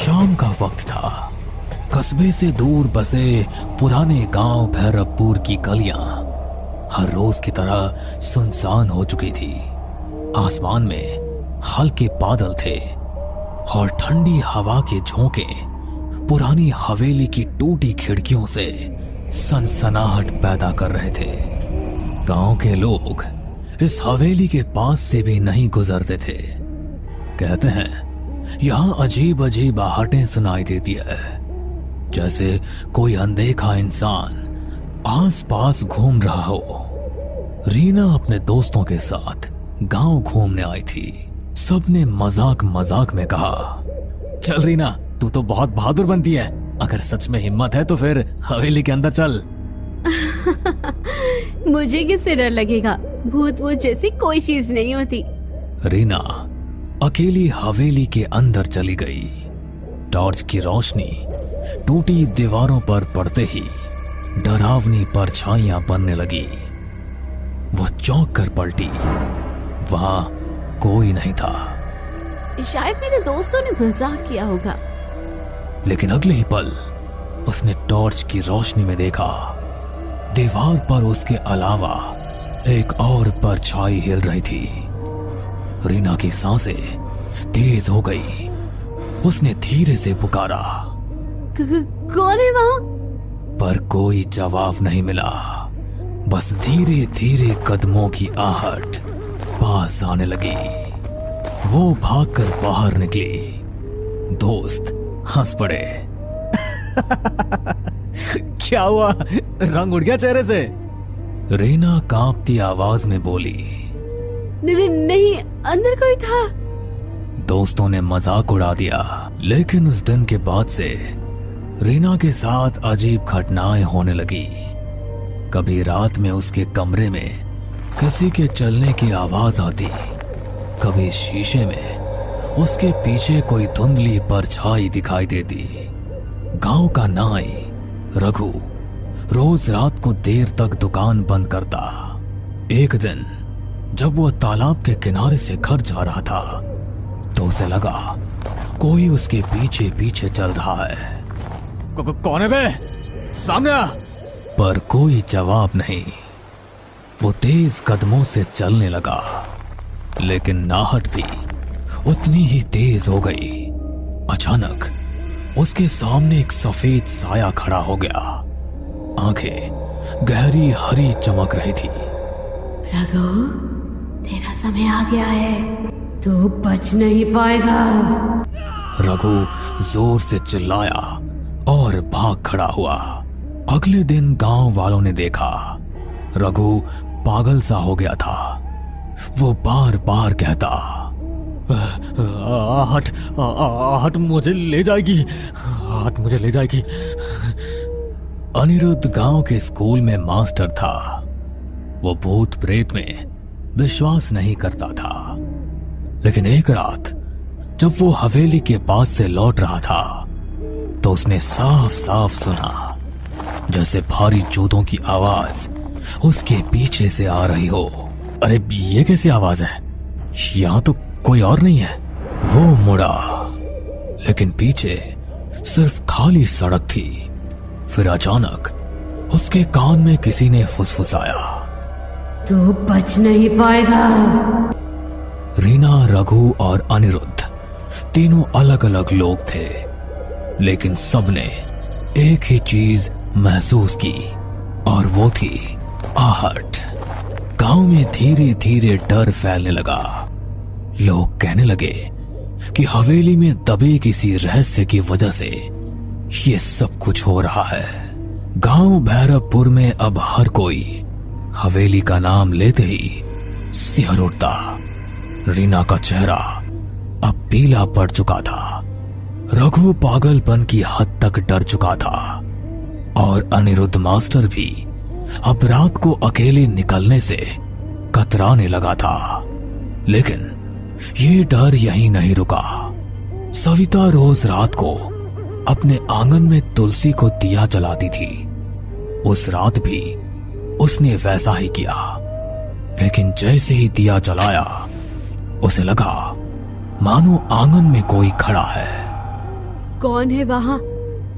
शाम का वक्त था। कस्बे से दूर बसे पुराने गांव भैरवपुर की गलियां हर रोज की तरह सुनसान हो चुकी थी। आसमान में हल्के बादल थे और ठंडी हवा के झोंके पुरानी हवेली की टूटी खिड़कियों से सनसनाहट पैदा कर रहे थे। गांव के लोग इस हवेली के पास से भी नहीं गुजरते थे। कहते हैं यहां अजीब अजीब आहटें सुनाई देती है, जैसे कोई अनदेखा इंसान आसपास घूम रहा हो। रीना अपने दोस्तों के साथ गांव घूमने आई थी। सबने मजाक मजाक में कहा, चल रीना, तू तो बहुत बहादुर बनती है। अगर सच में हिम्मत है तो फिर हवेली के अंदर चल। मुझे किससे डर लगेगा? भूत वूत जैसी कोई चीज नहीं होती। रीना अकेली हवेली के अंदर चली गई। टॉर्च की रोशनी टूटी दीवारों पर पड़ते ही डरावनी परछाइयां बनने लगी। वह चौंक कर पलटी। वहां कोई नहीं था। शायद मेरे दोस्तों ने मजाक किया होगा। लेकिन अगले ही पल उसने टॉर्च की रोशनी में देखा, दीवार पर उसके अलावा एक और परछाई हिल रही थी। रीना की सांसें तेज हो गई। उसने धीरे से पुकारा, कौन है वहां? पर कोई जवाब नहीं मिला। बस धीरे धीरे कदमों की आहट पास आने लगी। वो भागकर बाहर निकली। दोस्त हंस पड़े। क्या हुआ? रंग उड़ गया चेहरे से? रीना कांपती आवाज में बोली, नहीं, अंदर कोई था। दोस्तों ने मजाक उड़ा दिया। लेकिन उस दिन के बाद से रीना के साथ अजीब घटनाएं होने लगी। कभी रात में उसके कमरे में किसी के चलने की आवाज आती, कभी शीशे में उसके पीछे कोई धुंधली परछाई दिखाई देती। गांव का नाई रघु रोज रात को देर तक दुकान बंद करता। एक दिन जब वह तालाब के किनारे से घर जा रहा था तो उसे लगा कोई उसके पीछे पीछे चल रहा है। कौन है बे? सामने आ। पर कोई जवाब नहीं। वो तेज कदमों से चलने लगा, लेकिन नाहट भी उतनी ही तेज हो गई। अचानक उसके सामने एक सफेद साया खड़ा हो गया। आंखें गहरी हरी चमक रही थी। रघु, तेरा समय आ गया है, तू बच नहीं पाएगा। रघु जोर से चिल्लाया और भाग खड़ा हुआ। अगले दिन गांव वालों ने देखा रघु पागल सा हो गया था। वो बार बार कहता, आहट मुझे ले जाएगी, आहट मुझे ले जाएगी। अनिरुद्ध गांव के स्कूल में मास्टर था। वो भूत प्रेत में विश्वास नहीं करता था। लेकिन एक रात जब वो हवेली के पास से लौट रहा था तो उसने साफ साफ सुना जैसे भारी जूतों की आवाज उसके पीछे से आ रही हो। अरे ये कैसी आवाज है? यहां तो कोई और नहीं है। वो मुड़ा, लेकिन पीछे सिर्फ खाली सड़क थी। फिर अचानक उसके कान में किसी ने फुसफुसाया, तू बच नहीं पाएगा। रीना, रघु और अनिरुद्ध तीनों अलग अलग लोग थे, लेकिन सबने एक ही चीज महसूस की और वो थी आहट। गांव में धीरे धीरे डर फैलने लगा। लोग कहने लगे कि हवेली में दबे किसी रहस्य की वजह से ये सब कुछ हो रहा है। गांव भैरवपुर में अब हर कोई हवेली का नाम लेते ही सिहर उठता। रीना का चेहरा अब पीला पड़ चुका था। रघु पागलपन की हद तक डर चुका था और अनिरुद्ध मास्टर भी अब रात को अकेले निकलने से कतराने लगा था। लेकिन ये डर यहीं नहीं रुका। सविता रोज रात को अपने आंगन में तुलसी को दिया जलाती थी। उस रात भी उसने वैसा ही किया, लेकिन जैसे ही दिया जलाया उसे लगा मानो आंगन में कोई खड़ा है। कौन है वहां?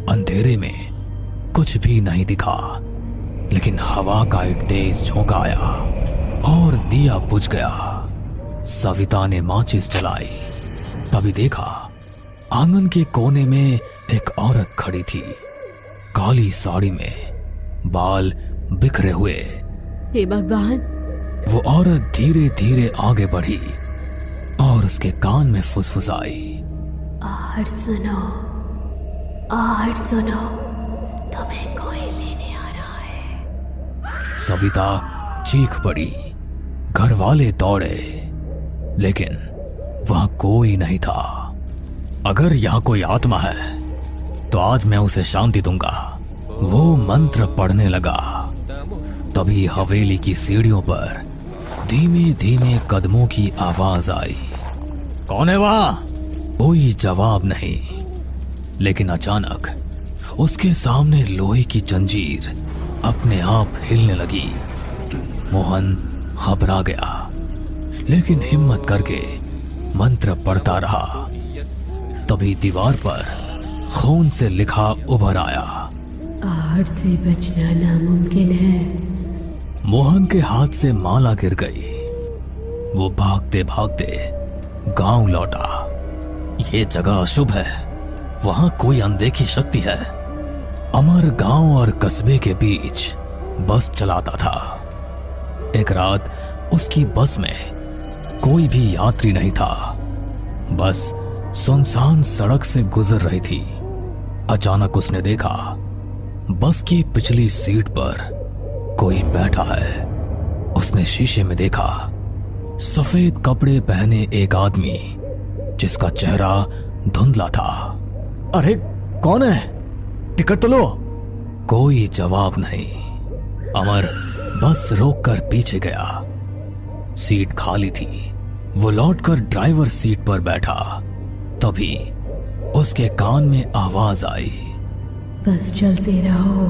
अंधेरे में कुछ भी नहीं दिखा, लेकिन हवा का एक तेज झोंका आया और दिया बुझ गया। सविता ने माचिस जलाई, तभी देखा आंगन के कोने में एक औरत खड़ी थी, काली साड़ी में, बाल बिखरे हुए। हे भगवान! वो औरत धीरे धीरे आगे बढ़ी और उसके कान में फुसफुसाई, आहट सुनो, आहट सुनो, तुम्हें कोई लेने आ रहा है। सविता चीख पड़ी। घर वाले दौड़े, लेकिन वहां कोई नहीं था। अगर यहां कोई आत्मा है तो आज मैं उसे शांति दूंगा। वो मंत्र पढ़ने लगा। तभी हवेली की सीढ़ियों पर धीमे धीमे कदमों की आवाज आई। कौन है वहां? कोई जवाब नहीं, लेकिन अचानक उसके सामने लोहे की जंजीर अपने आप हिलने लगी। मोहन घबरा गया, लेकिन हिम्मत करके मंत्र पढ़ता रहा। तभी दीवार पर खून से लिखा उभर आया, आहट से बचना नामुमकिन है। मोहन के हाथ से माला गिर गई। वो भागते भागते गांव लौटा। ये जगह अशुभ है, वहां कोई अनदेखी शक्ति है। अमर गांव और कस्बे के बीच बस चलाता था। एक रात उसकी बस में कोई भी यात्री नहीं था। बस सुनसान सड़क से गुजर रही थी। अचानक उसने देखा बस की पिछली सीट पर कोई बैठा है। उसने शीशे में देखा सफेद कपड़े पहने एक आदमी, जिसका चेहरा धुंधला था। अरे कौन है? टिकट तो लो। कोई जवाब नहीं। अमर बस रोककर पीछे गया। सीट खाली थी। वो लौटकर ड्राइवर सीट पर बैठा। तभी उसके कान में आवाज आई, बस चलते रहो,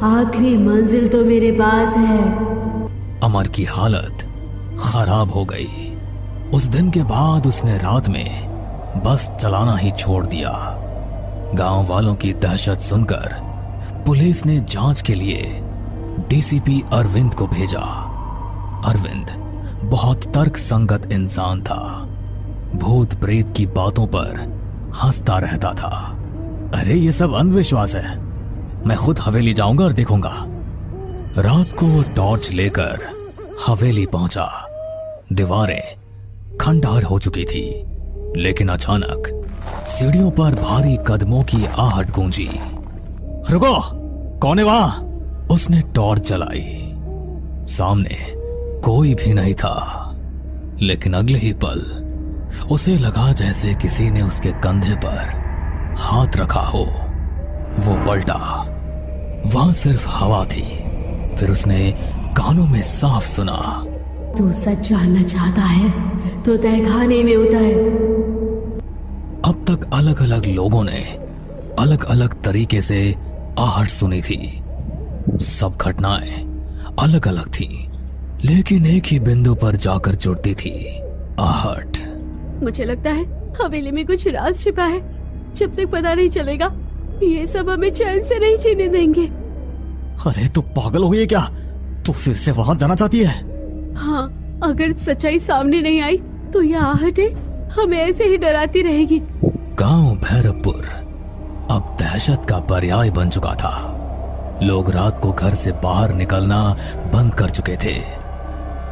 आखिरी मंजिल तो मेरे पास है। अमर की हालत खराब हो गई। उस दिन के बाद उसने रात में बस चलाना ही छोड़ दिया। गांव वालों की दहशत सुनकर पुलिस ने जांच के लिए डीसीपी अरविंद को भेजा। अरविंद बहुत तर्क संगत इंसान था। भूत प्रेत की बातों पर हंसता रहता था। अरे ये सब अंधविश्वास है, मैं खुद हवेली जाऊंगा और देखूंगा। रात को वो टॉर्च लेकर हवेली पहुंचा। दीवारें खंडहर हो चुकी थी, लेकिन अचानक सीढ़ियों पर भारी कदमों की आहट गूंजी। रुको, कौन है वहां? उसने टॉर्च जलाई। सामने कोई भी नहीं था, लेकिन अगले ही पल उसे लगा जैसे किसी ने उसके कंधे पर हाथ रखा हो। वो पलटा, वहां सिर्फ हवा थी। फिर उसने कानों में साफ सुना, तू सच जानना चाहता है तो तहखाने में उतर। अब तक अलग अलग लोगों ने अलग अलग तरीके से आहट सुनी थी। सब घटनाएं अलग अलग थी, लेकिन एक ही बिंदु पर जाकर जुड़ती थी, आहट। मुझे लगता है हवेली में कुछ राज छिपा है। जब तक पता नहीं चलेगा, ये सब हमें चैन से नहीं जीने देंगे। अरे तू पागल हो गई है क्या? तू फिर से वहां जाना चाहती है? हाँ, अगर सच्चाई सामने नहीं आई तो यह आहटें हमें ऐसे ही डराती रहेगी। गांव भैरवपुर अब दहशत का पर्याय बन चुका था। लोग रात को घर से बाहर निकलना बंद कर चुके थे।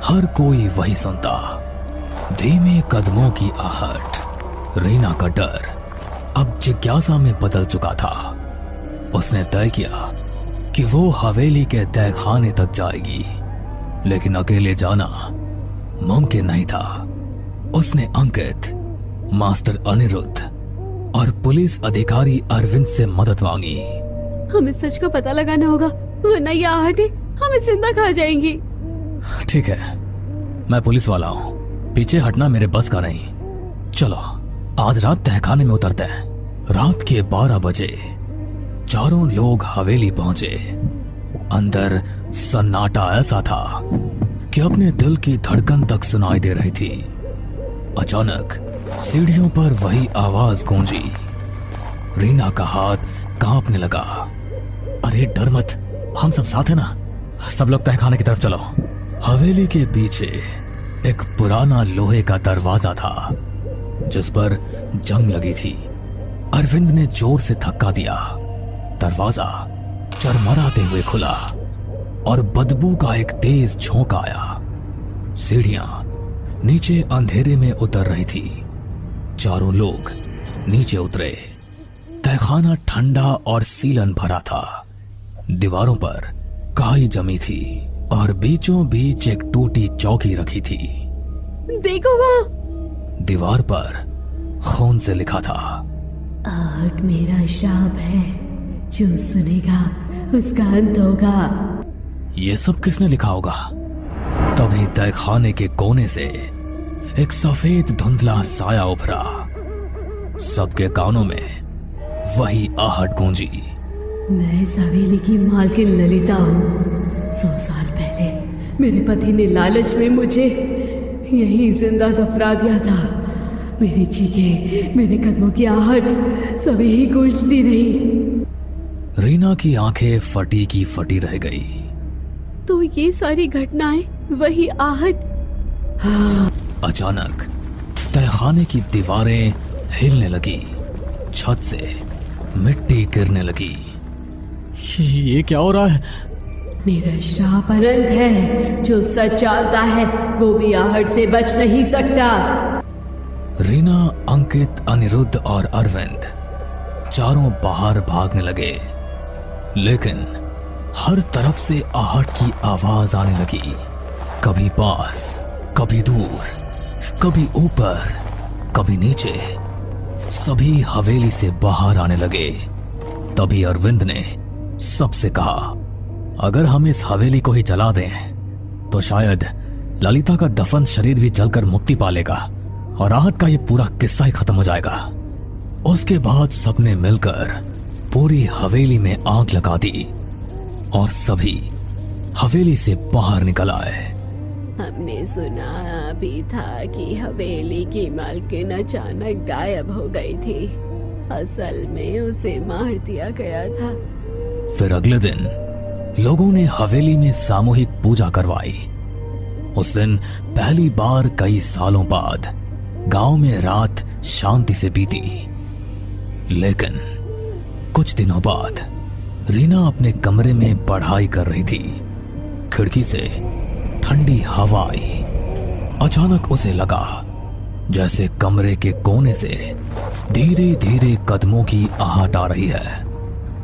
हर कोई वही सुनता, धीमे कदमों की आहट। रीना का डर अब जिज्ञासा में बदल चुका था। उसने तय किया कि वो हवेली के तहखाने तक जाएगी, लेकिन अकेले जाना मुमकिन नहीं था। उसने अंकित, मास्टर अनिरुद्ध और पुलिस अधिकारी अरविंद से मदद मांगी। हमें सच का पता लगाना होगा, वरना ये आहटें हमें जिंदा खा जाएंगी। ठीक है, मैं पुलिस वाला हूँ, पीछे हटना मेरे बस का नहीं। चलो आज रात तहखाने में उतरते हैं। रात के 12 बजे चारों लोग हवेली पहुंचे। अंदर सन्नाटा ऐसा था कि अपने दिल की धड़कन तक सुनाई दे रही थी। अचानक सीढ़ियों पर वही आवाज गूंजी, रीना का हाथ कांपने लगा। अरे डर मत, हम सब साथ हैं ना। सब लोग तहखाने की तरफ चलो। हवेली के पीछे एक पुराना लोहे का दरवाजा था जिस पर जंग लगी थी। अरविंद ने जोर से धक्का दिया। दरवाजा चरमराते हुए खुला और बदबू का एक तेज झोंका आया। सीढ़ियां नीचे अंधेरे में उतर रही थी। चारों लोग नीचे उतरे। तहखाना ठंडा और सीलन भरा था। दीवारों पर काई जमी थी और बीचों बीच एक टूटी चौकी रखी थी। देखो वहाँ। दीवार पर खून से लिखा था, आहट मेरा श्राप है, जो सुनेगा उसका अंत होगा। ये सब किसने लिखा होगा? तभी तहखाने के कोने से एक सफेद धुंधला साया उभरा। सबके कानों में वही आहट गूंजी। मैं इस हवेली की मालकिन ललिता हूँ। 100 साल पहले मेरे पति ने लालच में मुझे यहीं जिंदा दफना दिया था। मेरी चीखें, मेरे कदमों की आहट सब यहीं गूंजती रही। रीना की आंखें फटी की फटी रह गई। तो ये सारी घटनाएं वही आहट। अचानक तहखाने की दीवारें हिलने लगी। छत से मिट्टी गिरने लगी। ये क्या हो रहा है? मेरा श्राप अनंत है। जो सच जानता है वो भी आहट से बच नहीं सकता। रीना, अंकित, अनिरुद्ध और अरविंद चारों बाहर भागने लगे, लेकिन हर तरफ से आहट की आवाज आने लगी। कभी पास, कभी दूर, कभी ऊपर, कभी नीचे। सभी हवेली से बाहर आने लगे। तभी अरविंद ने सबसे कहा, अगर हम इस हवेली को ही जला दें तो शायद ललिता का दफन शरीर भी जलकर मुक्ति पा लेगा और आहट का ये पूरा किस्सा ही खत्म हो जाएगा। उसके बाद सबने मिलकर पूरी हवेली में आग लगा दी और सभी हवेली से बाहर निकल आए। हमने सुना भी था कि हवेली की मालकिन अचानक गायब हो गई थी। असल में उसे मार दिया गया था। फिर अगले दिन लोगों ने हवेली में सामूहिक पूजा करवाई। उस दिन पहली बार कई सालों बाद गांव में रात शांति से बीती। लेकिन कुछ दिनों बाद रीना अपने कमरे में पढ़ाई कर रही थी। खिड़की से ठंडी हवा आई। अचानक उसे लगा जैसे कमरे के कोने से धीरे धीरे कदमों की आहट आ रही है।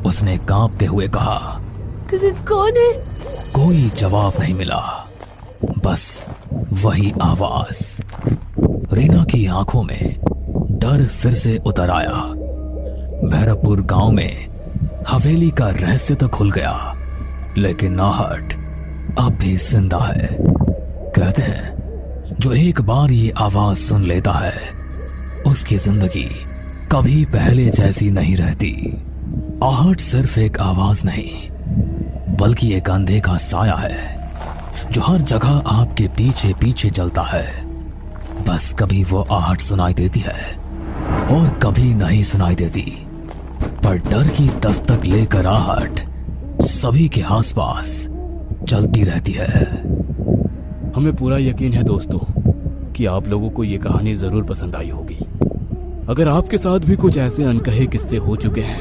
उसने कांपते हुए कहा, कौन है? कोई जवाब नहीं मिला, बस वही आवाज। रीना की आंखों में डर फिर से उतर आया। भैरवपुर गांव में हवेली का रहस्य तो खुल गया, लेकिन आहट अब भी जिंदा है। कहते हैं जो एक बार ये आवाज सुन लेता है उसकी जिंदगी कभी पहले जैसी नहीं रहती। आहट सिर्फ एक आवाज नहीं, बल्कि एक अंधे का साया है जो हर जगह आपके पीछे पीछे चलता है। बस कभी वो आहट सुनाई देती है और कभी नहीं सुनाई देती, पर डर की दस्तक लेकर आहट सभी के आसपास चलती रहती है। हमें पूरा यकीन है दोस्तों कि आप लोगों को ये कहानी जरूर पसंद आई होगी। अगर आपके साथ भी कुछ ऐसे अनकहे किस्से हो चुके हैं